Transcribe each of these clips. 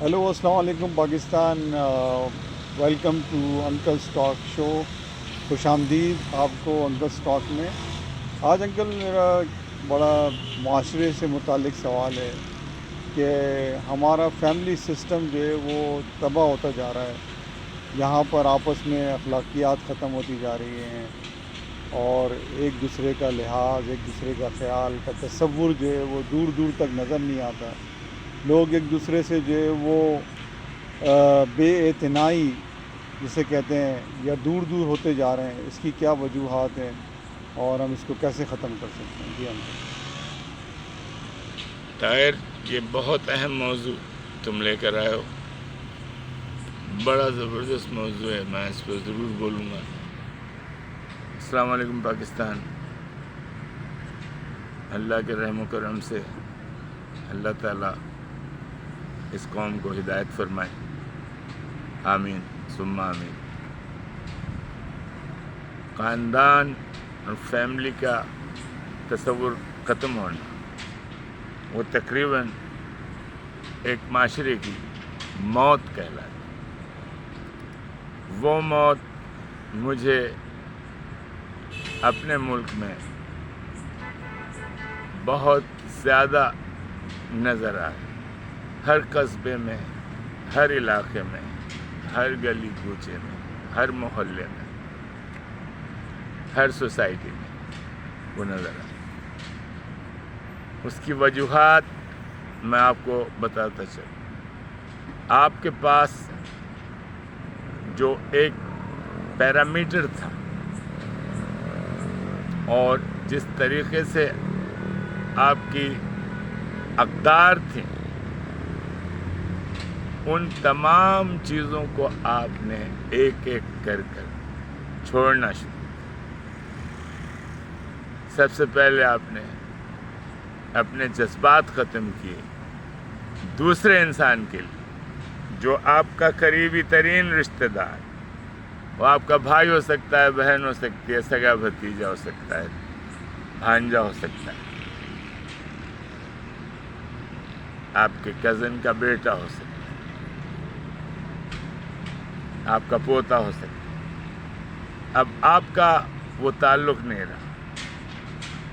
Hello السلام علیکم Pakistan. Welcome to uncles talk show. خوش آمدید آپ کو انکلز ٹاک میں. آج انکل میرا بڑا معاشرے سے متعلق سوال ہے کہ ہمارا فیملی سسٹم جو ہے وہ تباہ ہوتا جا رہا ہے. یہاں پر آپس میں اخلاقیات ختم ہوتی جا رہی ہیں اور ایک دوسرے کا لحاظ، ایک دوسرے کا خیال کا تصور جو ہے وہ دور دور تک نظر نہیں آتا. لوگ ایک دوسرے سے جو ہے وہ بے اعتنائی جسے کہتے ہیں یا دور دور ہوتے جا رہے ہیں. اس کی کیا وجوہات ہیں اور ہم اس کو کیسے ختم کر سکتے ہیں؟ جی ہم طاہر، یہ بہت اہم موضوع تم لے کر آئے ہو. بڑا زبردست موضوع ہے، میں اس پہ ضرور بولوں گا. السلام علیکم پاکستان. اللہ کے رحم و کرم سے اللہ تعالیٰ اس قوم کو ہدایت فرمائے. آمین ثم آمین. خاندان اور فیملی کا تصور ختم ہونا وہ تقریباً ایک معاشرے کی موت کہلاتی. وہ موت مجھے اپنے ملک میں بہت زیادہ نظر آئی. ہر قصبے میں، ہر علاقے میں، ہر گلی کوچے میں، ہر محلے میں، ہر سوسائٹی میں وہ نظر آئی. اس کی وجوہات میں آپ کو بتاتا چلوں. آپ کے پاس جو ایک پیرامیٹر تھا اور جس طریقے سے آپ کی اقدار تھیں، ان تمام چیزوں کو آپ نے ایک ایک کر چھوڑنا شروع. سب سے پہلے آپ نے اپنے جذبات ختم کیے دوسرے انسان کے لیے، جو آپ کا قریبی ترین رشتہ دار. وہ آپ کا بھائی ہو سکتا ہے، بہن ہو سکتی ہے، سگا بھتیجا ہو سکتا ہے، بھانجا ہو سکتا ہے، آپ کے کزن کا بیٹا ہو سکتا ہے، آپ کا پوتا ہو سکتا ہے. اب آپ کا وہ تعلق نہیں رہا.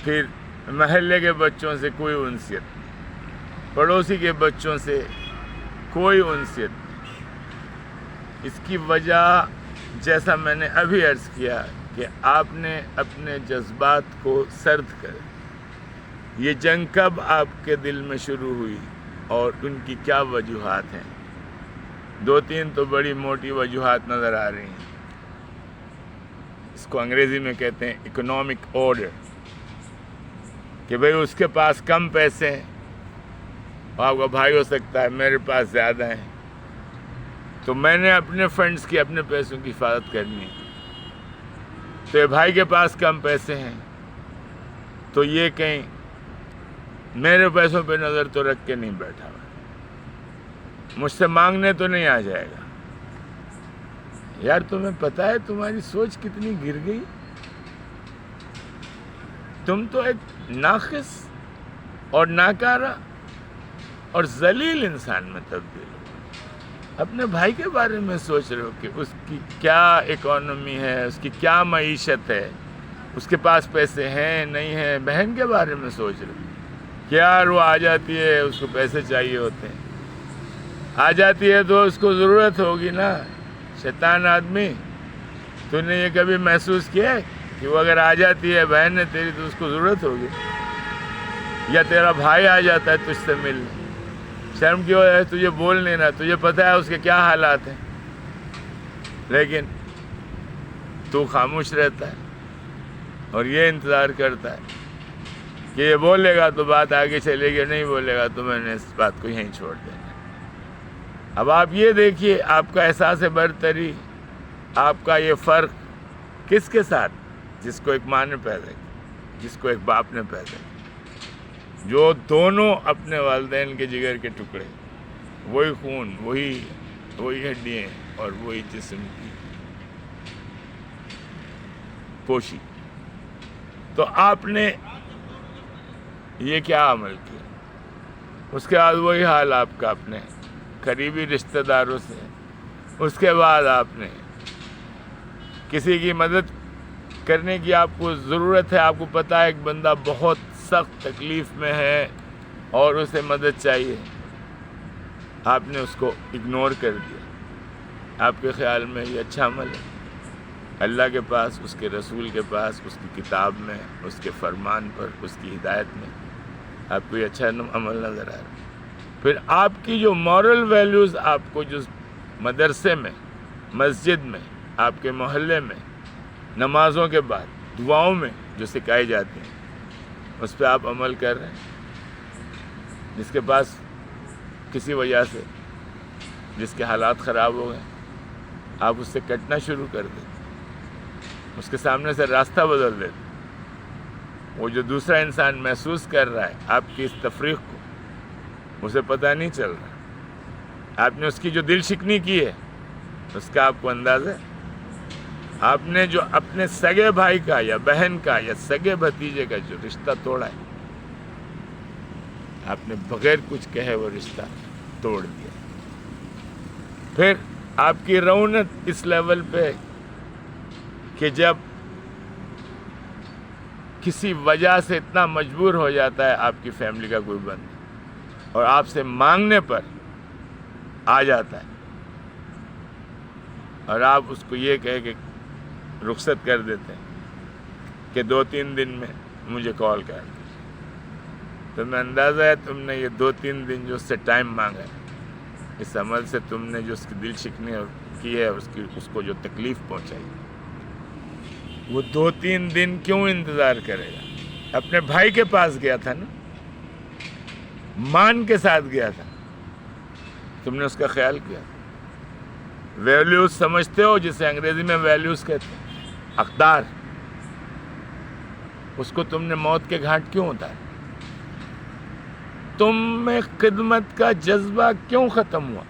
پھر محلے کے بچوں سے کوئی انسیت نہیں، پڑوسی کے بچوں سے کوئی انسیت نہیں. اس کی وجہ جیسا میں نے ابھی عرض کیا کہ آپ نے اپنے جذبات کو سرد کر. یہ جنگ کب آپ کے دل میں شروع ہوئی اور ان کی کیا وجوہات ہیں؟ 2-3 تو بڑی موٹی وجوہات نظر آ رہی ہیں. اس کو انگریزی میں کہتے ہیں اکنامک آرڈر، کہ بھئی اس کے پاس کم پیسے ہیں، آپ کا بھائی ہو سکتا ہے، میرے پاس زیادہ ہیں، تو میں نے اپنے فنڈز کی، اپنے پیسوں کی حفاظت کرنی ہے. تو یہ بھائی کے پاس کم پیسے ہیں تو یہ کہیں میرے پیسوں پہ نظر تو رکھ کے نہیں بیٹھا ہوا، مجھ سے مانگنے تو نہیں آ جائے گا. یار تمہیں پتہ ہے تمہاری سوچ کتنی گر گئی؟ تم تو ایک ناقص اور ناکارہ اور ذلیل انسان میں تبدیل ہو. اپنے بھائی کے بارے میں سوچ رہے ہو کہ اس کی کیا اکانومی ہے، اس کی کیا معیشت ہے، اس کے پاس پیسے ہیں نہیں ہیں. بہن کے بارے میں سوچ رہے ہو کہ یار وہ آ جاتی ہے، اس کو پیسے چاہیے ہوتے ہیں، آ جاتی ہے تو اس کو ضرورت ہوگی نا. شیطان آدمی، تو نے یہ کبھی محسوس کیا ہے کہ وہ اگر آ جاتی ہے بہن ہے تیری تو اس کو ضرورت ہوگی؟ یا تیرا بھائی آ جاتا ہے تجھ سے ملنے، شرم کی وجہ سے تجھے بول نہیں رہا، تجھے پتہ ہے اس کے کیا حالات ہیں، لیکن تو خاموش رہتا ہے اور یہ انتظار کرتا ہے کہ یہ بولے گا تو بات آگے چلے گی، نہیں بولے گا تو میں نے اس بات کو یہیں چھوڑ دینا. اب آپ یہ دیکھیے، آپ کا احساس برتری، آپ کا یہ فرق کس کے ساتھ؟ جس کو ایک ماں نے پیدا کیا، جس کو ایک باپ نے پیدا کیا، جو دونوں اپنے والدین کے جگر کے ٹکڑے، وہی خون، وہی ہڈیاں اور وہی جسم کی پوشی. تو آپ نے یہ کیا عمل کیا؟ اس کے بعد وہی حال آپ کا اپنے قریبی رشتہ داروں سے، اس کے بعد آپ نے کسی کی مدد کرنے کی آپ کو ضرورت ہے، آپ کو پتہ ہے ایک بندہ بہت سخت تکلیف میں ہے اور اسے مدد چاہیے، آپ نے اس کو اگنور کر دیا. آپ کے خیال میں یہ اچھا عمل ہے؟ اللہ کے پاس، اس کے رسول کے پاس، اس کی کتاب میں، اس کے فرمان پر، اس کی ہدایت میں آپ کو یہ اچھا عمل نظر آ رہا ہے؟ پھر آپ کی جو مورل ویلیوز آپ کو جو مدرسے میں، مسجد میں، آپ کے محلے میں، نمازوں کے بعد دعاؤں میں جو سکھائی جاتی ہیں، اس پہ آپ عمل کر رہے ہیں. جس کے پاس کسی وجہ سے، جس کے حالات خراب ہو گئے، آپ اس سے کٹنا شروع کر دیں، اس کے سامنے سے راستہ بدل دیتے. وہ جو دوسرا انسان محسوس کر رہا ہے آپ کی اس تفریق کو، اسے پتہ نہیں چل رہا. آپ نے اس کی جو دل شکنی کی ہے اس کا آپ کو اندازہ ہے؟ آپ نے جو اپنے سگے بھائی کا یا بہن کا یا سگے بھتیجے کا جو رشتہ توڑا ہے، آپ نے بغیر کچھ کہے وہ رشتہ توڑ دیا. پھر آپ کی رونق اس لیول پہ کہ جب کسی وجہ سے اتنا مجبور ہو جاتا ہے آپ کی فیملی کا کوئی بندہ اور آپ سے مانگنے پر آ جاتا ہے اور آپ اس کو یہ کہہ کے رخصت کر دیتے ہیں کہ 2-3 دن میں مجھے کال کر دیں، تو میں اندازہ ہے تم نے یہ 2-3 دن جو اس سے ٹائم مانگا ہے، اس عمل سے تم نے جو اس کی دل شکنی کی ہے، اس کو جو تکلیف پہنچائی، وہ 2-3 دن کیوں انتظار کرے گا؟ اپنے بھائی کے پاس گیا تھا نا، مان کے ساتھ گیا تھا، تم نے اس کا خیال کیا. ویلیوز سمجھتے ہو جسے انگریزی میں ویلیوز کہتے ہیں، اقدار، اس کو تم نے موت کے گھاٹ کیوں اتارا؟ تم میں خدمت کا جذبہ کیوں ختم ہوا؟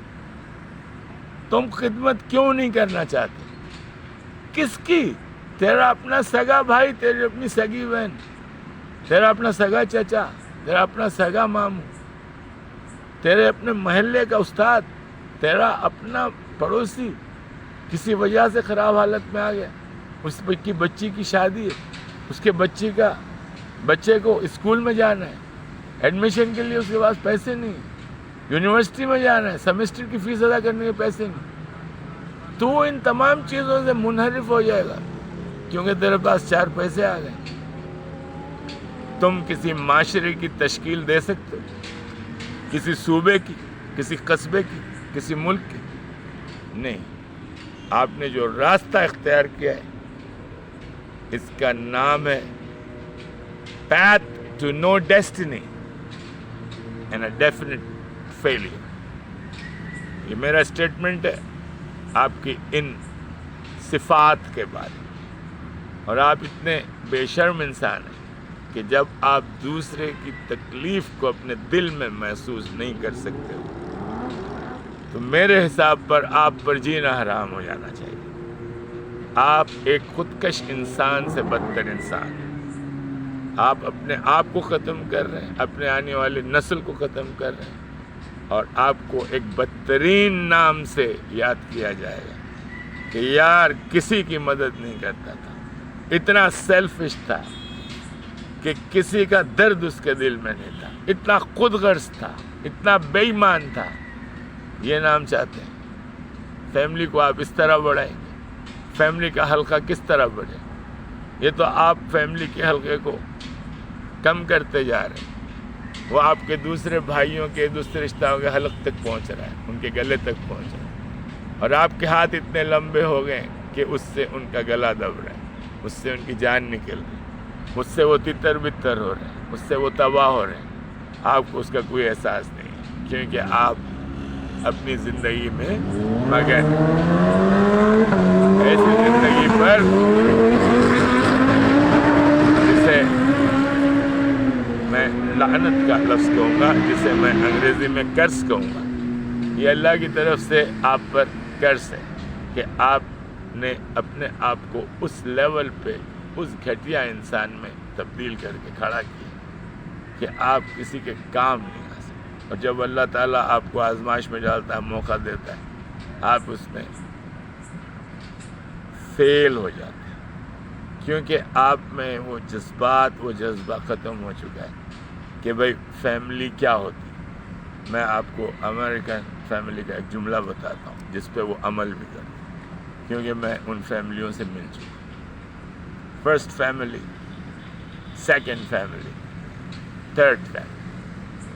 تم خدمت کیوں نہیں کرنا چاہتے؟ کس کی؟ تیرا اپنا سگا بھائی، تیری اپنی سگی بہن، تیرا اپنا سگا چچا، تیرا اپنا سگا ماموں، تیرے اپنے محلے کا استاد، تیرا اپنا پڑوسی کسی وجہ سے خراب حالت میں آ گیا، اس کی بچی کی شادی ہے، اس کے بچے کو اسکول میں جانا ہے، ایڈمیشن کے لیے اس کے پاس پیسے نہیں، یونیورسٹی میں جانا ہے، سیمسٹر کی فیس ادا کرنے کے پیسے نہیں، تو ان تمام چیزوں سے منحرف ہو جائے گا کیونکہ تیرے پاس 4 پیسے آ گئے. تم کسی معاشرے کی تشکیل دے سکتے ہو، کسی صوبے کی، کسی قصبے کی، کسی ملک کی؟ نہیں. آپ نے جو راستہ اختیار کیا ہے اس کا نام ہے path to no destiny and a definite failure. یہ میرا اسٹیٹمنٹ ہے آپ کی ان صفات کے بارے میں. اور آپ اتنے بے شرم انسان ہیں کہ جب آپ دوسرے کی تکلیف کو اپنے دل میں محسوس نہیں کر سکتے ہو تو میرے حساب پر آپ پر جینا حرام ہو جانا چاہیے. آپ ایک خودکش انسان سے بدتر انسان ہیں. آپ اپنے آپ کو ختم کر رہے ہیں، اپنے آنے والی نسل کو ختم کر رہے ہیں، اور آپ کو ایک بدترین نام سے یاد کیا جائے گا کہ یار کسی کی مدد نہیں کرتا تھا، اتنا سیلفش تھا کہ کسی کا درد اس کے دل میں نہیں تھا، اتنا خود غرض تھا، اتنا بے ایمان تھا. یہ نام چاہتے ہیں؟ فیملی کو آپ اس طرح بڑھائیں گے؟ فیملی کا حلقہ کس طرح بڑھے؟ یہ تو آپ فیملی کے حلقے کو کم کرتے جا رہے ہیں. وہ آپ کے دوسرے بھائیوں کے، دوسرے رشتوں کے حلق تک پہنچ رہا ہے، ان کے گلے تک پہنچ رہا ہے، اور آپ کے ہاتھ اتنے لمبے ہو گئے کہ اس سے ان کا گلا دب رہا ہے، اس سے ان کی جان نکل رہی ہے، اس سے وہ تتر بتر ہو رہے ہیں، اس سے وہ تباہ ہو رہے ہیں. آپ کو اس کا کوئی احساس نہیں ہے کیونکہ آپ اپنی زندگی میں مگن ہیں. ایسی زندگی پر جسے میں لعنت کا لفظ کہوں گا، جسے میں انگریزی میں کرس کہوں گا، یہ اللہ کی طرف سے آپ پر کرس ہے کہ آپ نے اپنے آپ کو اس لیول پہ، اس گھٹیا انسان میں تبدیل کر کے کھڑا کیا کہ آپ کسی کے کام نہیں آ سکتے. اور جب اللہ تعالیٰ آپ کو آزمائش میں ڈالتا ہے، موقع دیتا ہے، آپ اس میں فیل ہو جاتے ہیں، کیونکہ آپ میں وہ جذبہ ختم ہو چکا ہے کہ بھائی فیملی کیا ہوتی ہے۔ میں آپ کو امریکن فیملی کا ایک جملہ بتاتا ہوں جس پہ وہ عمل بھی کرتے ہیں، کیونکہ میں ان فیملیوں سے مل چکا ہوں۔ First family, second family, third family,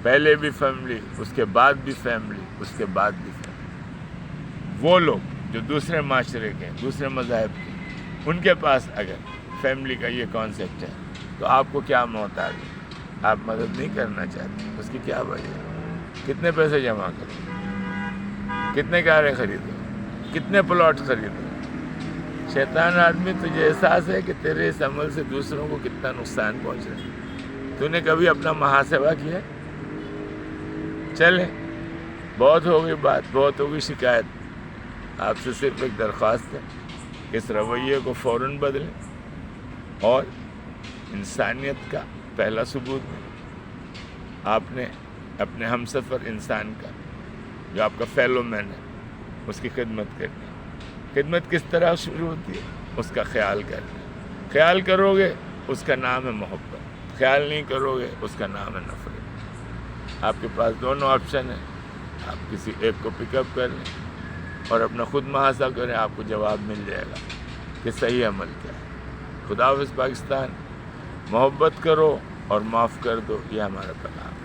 پہلے بھی فیملی، اس کے بعد بھی فیملی، اس کے بعد بھی فیملی۔ وہ لوگ جو دوسرے معاشرے کے، دوسرے مذاہب کے، ان کے پاس اگر فیملی کا یہ کانسیپٹ ہے تو آپ کو کیا محتاج ہے؟ آپ مدد نہیں کرنا چاہتے، اس کی کیا وجہ ہے؟ کتنے پیسے جمع کرو، کتنے کاریں خریدو، کتنے پلاٹ خریدو؟ شیطان آدمی تجھے احساس ہے کہ تیرے اس عمل سے دوسروں کو کتنا نقصان پہنچ رہا ہے؟ تو نے کبھی اپنا محاسبہ کیا؟ چلیں، بہت ہو گئی بات، بہت ہو گئی شکایت۔ آپ سے صرف ایک درخواست ہے کہ اس رویے کو فوراً بدلیں اور انسانیت کا پہلا ثبوت دیں۔ آپ نے اپنے ہم سفر انسان کا، جو آپ کا فیلو مین ہے، اس کی خدمت کرنی ہے۔ خدمت کس طرح شروع ہوتی ہے؟ اس کا خیال کرنا۔ خیال کرو گے اس کا نام ہے محبت، خیال نہیں کرو گے اس کا نام ہے نفرت۔ آپ کے پاس دونوں آپشن ہیں، آپ کسی ایک کو پک اپ کر لیں اور اپنا خود محاسبہ کریں، آپ کو جواب مل جائے گا کہ صحیح عمل کیا ہے۔ خدا حافظ پاکستان، محبت کرو اور معاف کر دو، یہ ہمارا پیغام ہے۔